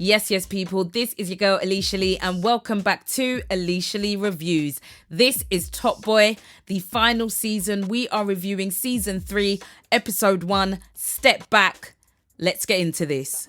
Yes, people, this is your girl Aleisha Lee and welcome back to Aleisha Lee Reviews. This is Top Boy, the final season. We are reviewing season 3, episode 1, Step Back. Let's get into this.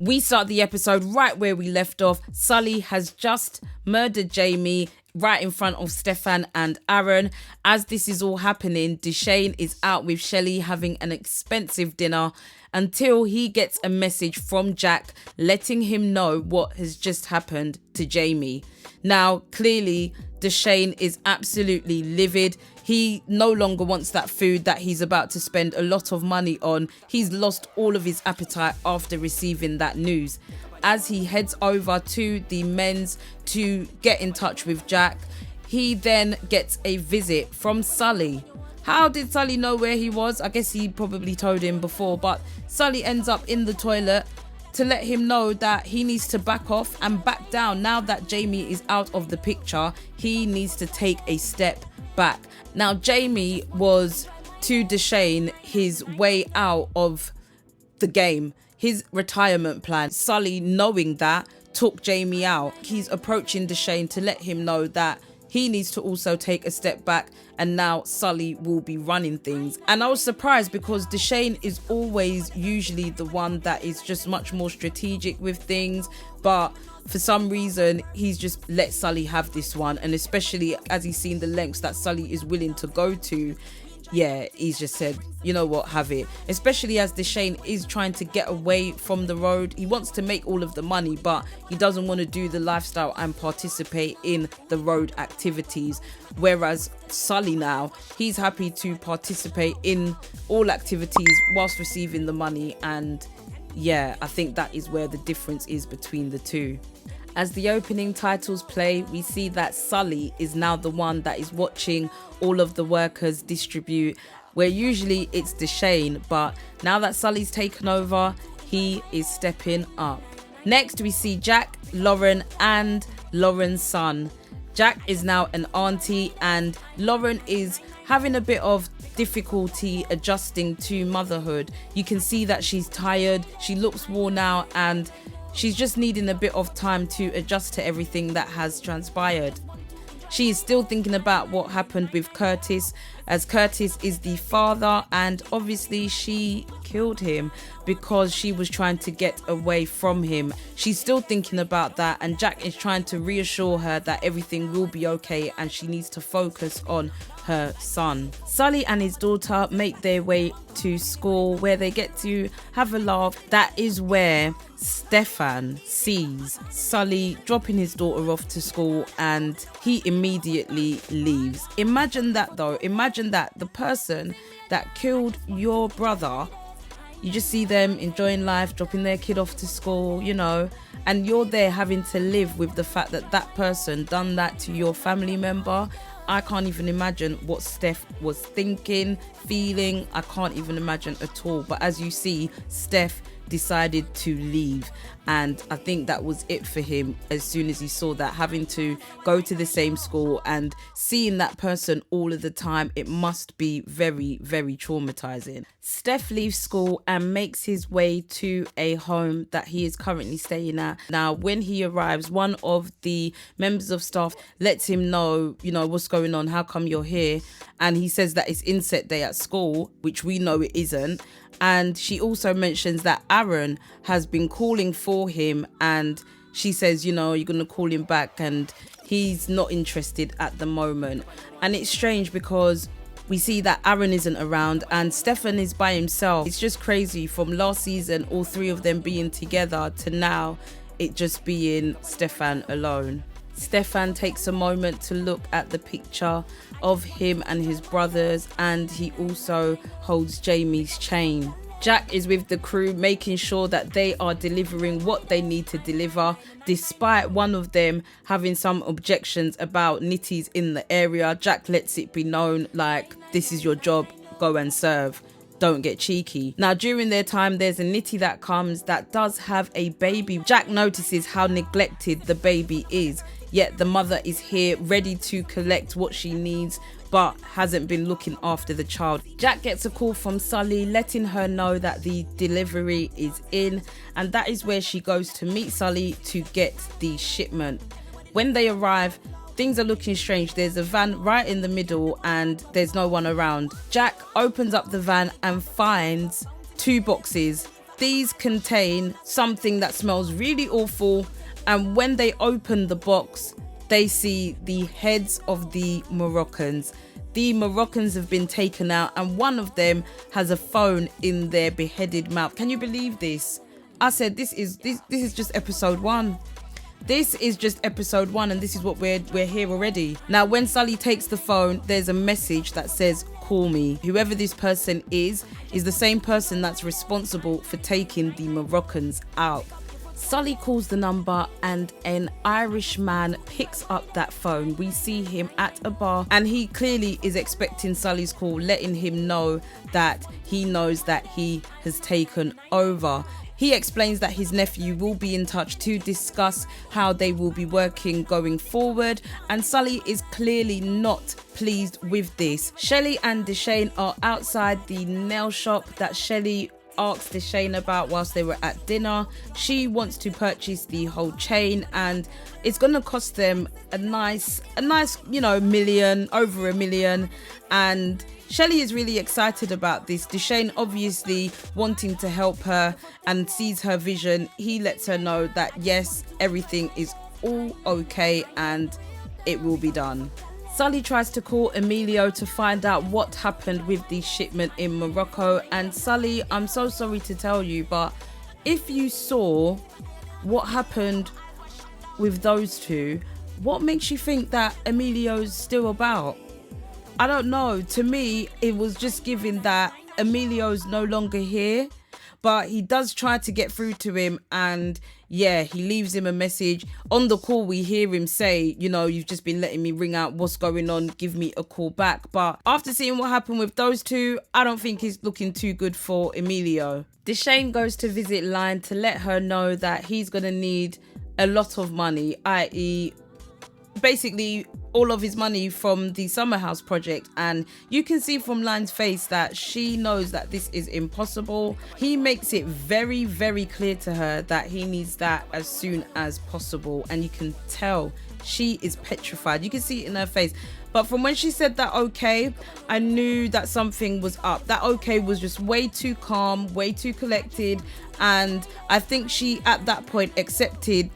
We start the episode right where we left off. Sully has just murdered Jamie right in front of Stefan and Aaron. As this is all happening, Deshane is out with Shelly having an expensive dinner until he gets a message from Jack letting him know what has just happened to Jamie. Now, clearly, Deshane is absolutely livid. He no longer wants that food that he's about to spend a lot of money on. He's lost all of his appetite after receiving that news. As he heads over to the men's to get in touch with Jack, he then gets a visit from Sully. How did Sully know where he was? I guess he probably told him before, but Sully ends up in the toilet to let him know that he needs to back off and back down. Now that Jamie is out of the picture, he needs to take a step back. Now, Jamie was to Deshane his way out of the game, his retirement plan. Sully, knowing that, took Jamie out. He's approaching Deshane to let him know that he needs to also take a step back, and now Sully will be running things. And I was surprised because Deshane is always usually the one that is just much more strategic with things, but for some reason he's just let Sully have this one, and especially as he's seen the lengths that Sully is willing to go to, he's just said, you know what, have it. Especially as Deshane is trying to get away from the road. He wants to make all of the money, but he doesn't want to do the lifestyle and participate in the road activities. Whereas Sully now, he's happy to participate in all activities whilst receiving the money. And I think that is where the difference is between the two. As the opening titles play, we see that Sully is now the one that is watching all of the workers distribute, where usually it's Deshane, but now that Sully's taken over, he is stepping up. Next, we see Jack, Lauren, and Lauren's son. Jack is now an auntie, and Lauren is having a bit of difficulty adjusting to motherhood. You can see that she's tired, she looks worn out, and she's just needing a bit of time to adjust to everything that has transpired. She is still thinking about what happened with Curtis, as Curtis is the father, and obviously she killed him because she was trying to get away from him. She's still thinking about that, and Jack is trying to reassure her that everything will be okay and she needs to focus on her son. Sully and his daughter make their way to school, where they get to have a laugh. That is where Stefan sees Sully dropping his daughter off to school, and he immediately leaves. Imagine that though. Imagine that the person that killed your brother, you just see them enjoying life, dropping their kid off to school, and you're there having to live with the fact that that person done that to your family member. I can't even imagine what Steph was thinking, feeling. I can't even imagine at all. But as you see, Steph decided to leave, and I think that was it for him. As soon as he saw that, having to go to the same school and seeing that person all of the time, it must be very, very traumatizing. Steph leaves school and makes his way to a home that he is currently staying at. Now, when he arrives, one of the members of staff lets him know, what's going on, how come you're here? And he says that it's inset day at school, which we know it isn't. And she also mentions that Aaron has been calling for him, and she says, you're going to call him back, and he's not interested at the moment. And it's strange because we see that Aaron isn't around and Stefan is by himself. It's just crazy, from last season, all three of them being together, to now it just being Stefan alone. Stefan takes a moment to look at the picture of him and his brothers, and he also holds Jamie's chain. Jack is with the crew, making sure that they are delivering what they need to deliver, despite one of them having some objections about nitties in the area. Jack lets it be known, like, this is your job, go and serve. Don't get cheeky. Now, during their time, there's a nitty that comes that does have a baby. Jack notices how neglected the baby is, yet the mother is here ready to collect what she needs but hasn't been looking after the child. Jack gets a call from Sully letting her know that the delivery is in, and that is where she goes to meet Sully to get the shipment. When they arrive, things are looking strange. There's a van right in the middle and there's no one around. Jack opens up the van and finds 2 boxes. These contain something that smells really awful, and when they open the box, they see the heads of the Moroccans. The Moroccans have been taken out, and one of them has a phone in their beheaded mouth. Can you believe this? I said this is just episode 1. This is just episode 1, and this is what we're here already. Now, when Sully takes the phone, there's a message that says, "Call me." Whoever this person is the same person that's responsible for taking the Moroccans out. Sully calls the number and an Irish man picks up that phone. We see him at a bar and he clearly is expecting Sully's call, letting him know that he knows that he has taken over. He explains that his nephew will be in touch to discuss how they will be working going forward, and Sully is clearly not pleased with this. Shelley and Deshane are outside the nail shop that Shelley asked Deshane about whilst they were at dinner. She wants to purchase the whole chain, and it's going to cost them a nice, million, over $1 million, and Shelley is really excited about this. Deshane obviously wanting to help her and sees her vision. He lets her know that yes, everything is all okay and it will be done. Sully tries to call Emilio to find out what happened with the shipment in Morocco. And Sully, I'm so sorry to tell you, but if you saw what happened with those 2, what makes you think that Emilio's still about? I don't know. To me, it was just given that Emilio's no longer here, but he does try to get through to him, and yeah, he leaves him a message. On the call, we hear him say, you've just been letting me ring out. What's going on? Give me a call back. But after seeing what happened with those 2, I don't think it's looking too good for Emilio. Deshane goes to visit Line to let her know that he's going to need a lot of money, i.e. basically all of his money from the Summer House project, and you can see from Line's face that she knows that this is impossible. He makes it very, very clear to her that he needs that as soon as possible, and you can tell she is petrified. You can see it in her face. But from when she said that okay, I knew that something was up. That okay was just way too calm, way too collected, and I think she at that point accepted,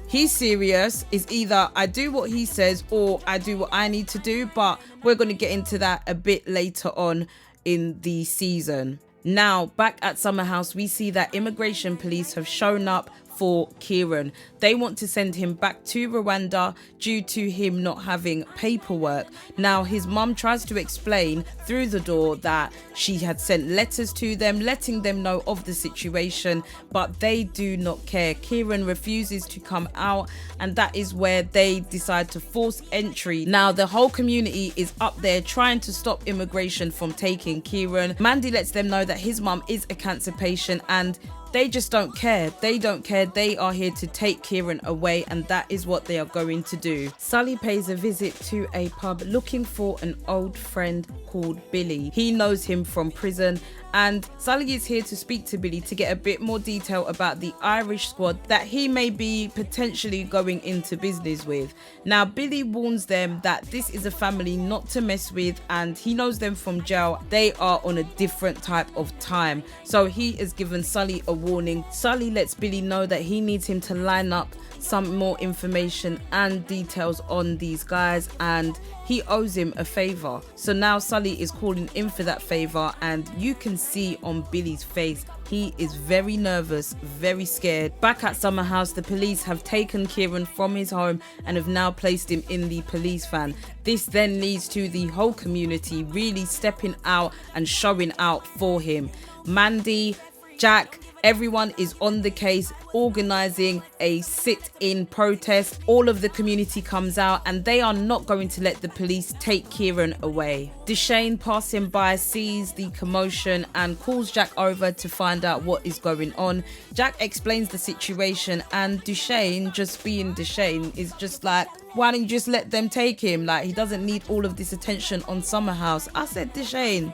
he's serious. It's either I do what he says or I do what I need to do, but we're going to get into that a bit later on in the season. Now, back at Summer House, we see that immigration police have shown up for Kieran. They want to send him back to Rwanda due to him not having paperwork. Now, his mum tries to explain through the door that she had sent letters to them, letting them know of the situation, but they do not care. Kieran refuses to come out, and that is where they decide to force entry. Now, the whole community is up there trying to stop immigration from taking Kieran. Mandy lets them know that his mum is a cancer patient, and they just don't care. They don't care. They are here to take Kieran away, and that is what they are going to do. Sully pays a visit to a pub looking for an old friend called Billy. He knows him from prison, and Sully is here to speak to Billy to get a bit more detail about the Irish squad that he may be potentially going into business with. Now, Billy warns them that this is a family not to mess with, and he knows them from jail. They are on a different type of time, so he has given Sully a warning. Sully lets Billy know that he needs him to line up some more information and details on these guys, and he owes him a favor. So now Sully is calling in for that favor, and you can see on Billy's face he is very nervous, very scared. Back at Summer House, the police have taken Kieran from his home and have now placed him in the police van. This then leads to the whole community really stepping out and showing out for him. Mandy, Jack, Everyone is on the case, organising a sit-in protest. All of the community comes out and they are not going to let the police take Kieran away. Deshane, passing by, sees the commotion and calls Jack over to find out what is going on. Jack explains the situation and Deshane, just being Deshane, is just like, why don't you just let them take him? Like, he doesn't need all of this attention on Summerhouse. I said, Deshane,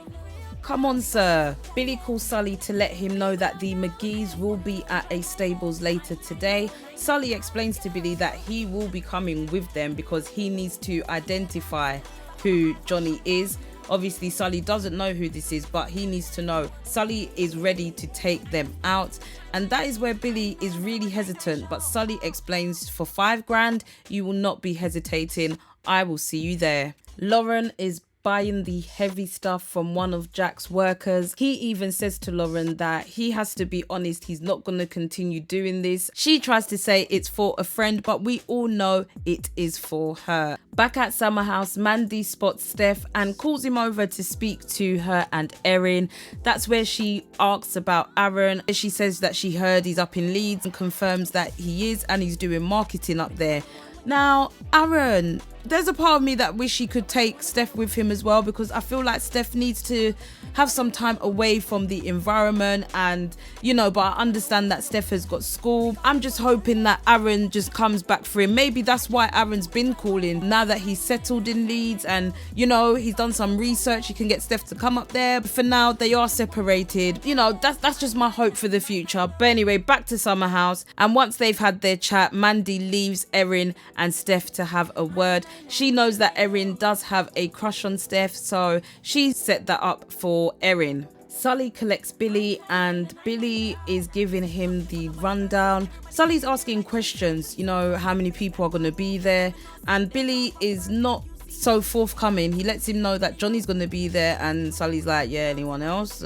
come on, sir. Billy calls Sully to let him know that the McGees will be at a stables later today. Sully explains to Billy that he will be coming with them because he needs to identify who Johnny is. Obviously, Sully doesn't know who this is, but he needs to know. Sully is ready to take them out. And that is where Billy is really hesitant. But Sully explains, for $5,000, you will not be hesitating. I will see you there. Lauren is buying the heavy stuff from one of Jack's workers. He even says to Lauren that he has to be honest, he's not going to continue doing this. She tries to say it's for a friend, but we all know it is for her. Back at Summerhouse, Mandy spots Steph and calls him over to speak to her and Erin. That's where she asks about Aaron. She says that she heard he's up in Leeds and confirms that he is, and he's doing marketing up there. Now, Aaron, there's a part of me that wish he could take Steph with him as well, because I feel like Steph needs to have some time away from the environment, and but I understand that Steph has got school. I'm just hoping that Aaron just comes back for him. Maybe that's why Aaron's been calling, now that he's settled in Leeds and he's done some research, he can get Steph to come up there. But for now, they are separated. That's just my hope for the future. But anyway, back to Summerhouse, and once they've had their chat, Mandy leaves Erin and Steph to have a word. She knows that Erin does have a crush on Steph, so she set that up for Erin. Sully collects Billy and Billy is giving him the rundown. Sully's asking questions, how many people are going to be there, and Billy is not so forthcoming. He lets him know that Johnny's going to be there, and Sully's like, yeah, anyone else?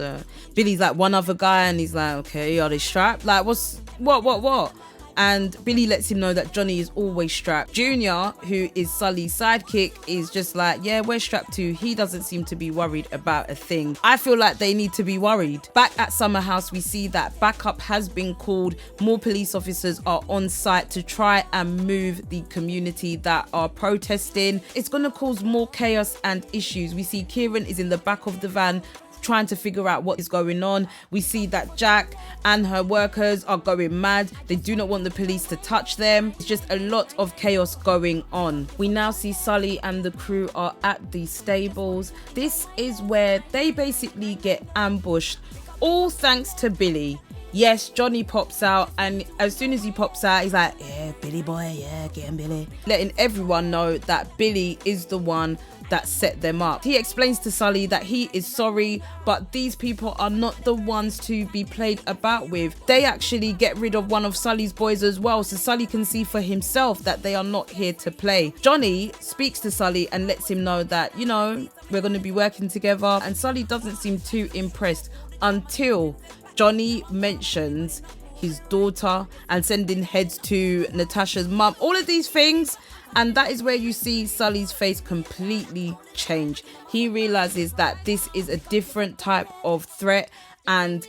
Billy's like, one other guy, and he's like, okay, are they strapped? Like, what? And Billy lets him know that Johnny is always strapped. Junior, who is Sully's sidekick, is just like, yeah, we're strapped too. He doesn't seem to be worried about a thing. I feel like they need to be worried. Back at Summerhouse, we see that backup has been called. More police officers are on site to try and move the community that are protesting. It's going to cause more chaos and issues. We see Kieran is in the back of the van trying to figure out what is going on. We see that Jack and her workers are going mad. They do not want the police to touch them. It's just a lot of chaos going on. We now see Sully and the crew are at the stables. This is where they basically get ambushed, all thanks to Billy. Yes, Johnny pops out, and as soon as he pops out, he's like, yeah, Billy boy, yeah, get him, Billy. Letting everyone know that Billy is the one that set them up. He explains to Sully that he is sorry, but these people are not the ones to be played about with. They actually get rid of one of Sully's boys as well, so Sully can see for himself that they are not here to play. Johnny speaks to Sully and lets him know that, we're going to be working together, and Sully doesn't seem too impressed until Johnny mentions his daughter and sending heads to Natasha's mum, all of these things. And that is where you see Sully's face completely change. He realizes that this is a different type of threat, and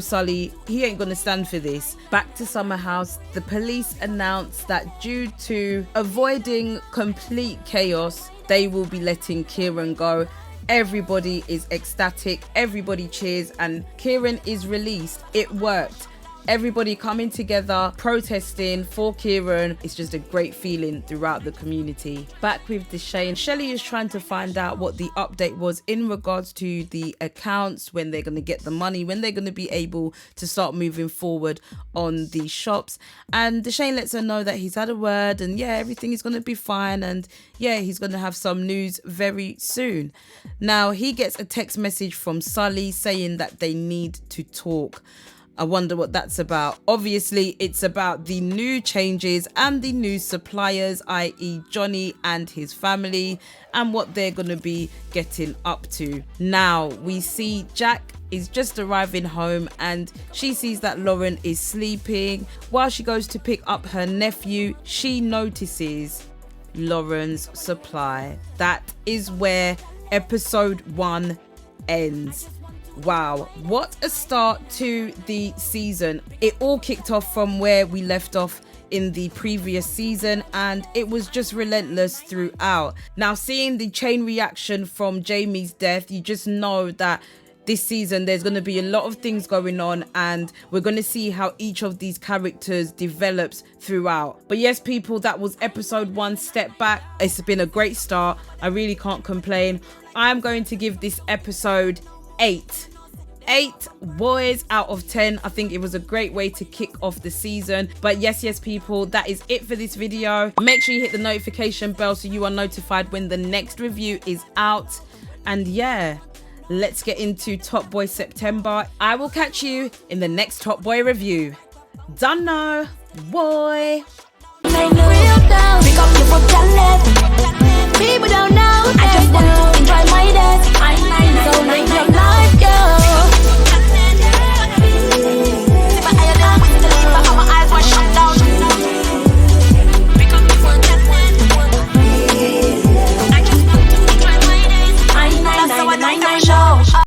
Sully, he ain't gonna stand for this. Back to Summerhouse, the police announce that due to avoiding complete chaos, they will be letting Kieran go. Everybody is ecstatic, everybody cheers, and Kieran is released. It worked. Everybody coming together, protesting for Kieran. It's just a great feeling throughout the community. Back with Deshane, Shelley is trying to find out what the update was in regards to the accounts, when they're going to get the money, when they're going to be able to start moving forward on the shops. And Deshane lets her know that he's had a word, and everything is going to be fine, and he's going to have some news very soon. Now, he gets a text message from Sully saying that they need to talk. I wonder what that's about. Obviously, it's about the new changes and the new suppliers, i.e. Johnny and his family, and what they're going to be getting up to. Now, we see Jack is just arriving home, and she sees that Lauren is sleeping. While she goes to pick up her nephew, she notices Lauren's supply. That is where episode 1 ends. Wow, what a start to the season. It all kicked off from where we left off in the previous season, and it was just relentless throughout. Now, seeing the chain reaction from Jamie's death, you just know that this season there's going to be a lot of things going on, and we're going to see how each of these characters develops throughout. But yes, people, that was episode 1, Step Back. It's been a great start. I really can't complain. I'm going to give this episode 8 boys out of 10. I think it was a great way to kick off the season. But yes, people, that is it for this video. Make sure you hit the notification bell so you are notified when the next review is out. And yeah, let's get into Top Boy September. I will catch you in the next Top Boy review. Done now, boy. People don't know. I just want to enjoy my day. So live your life, yo.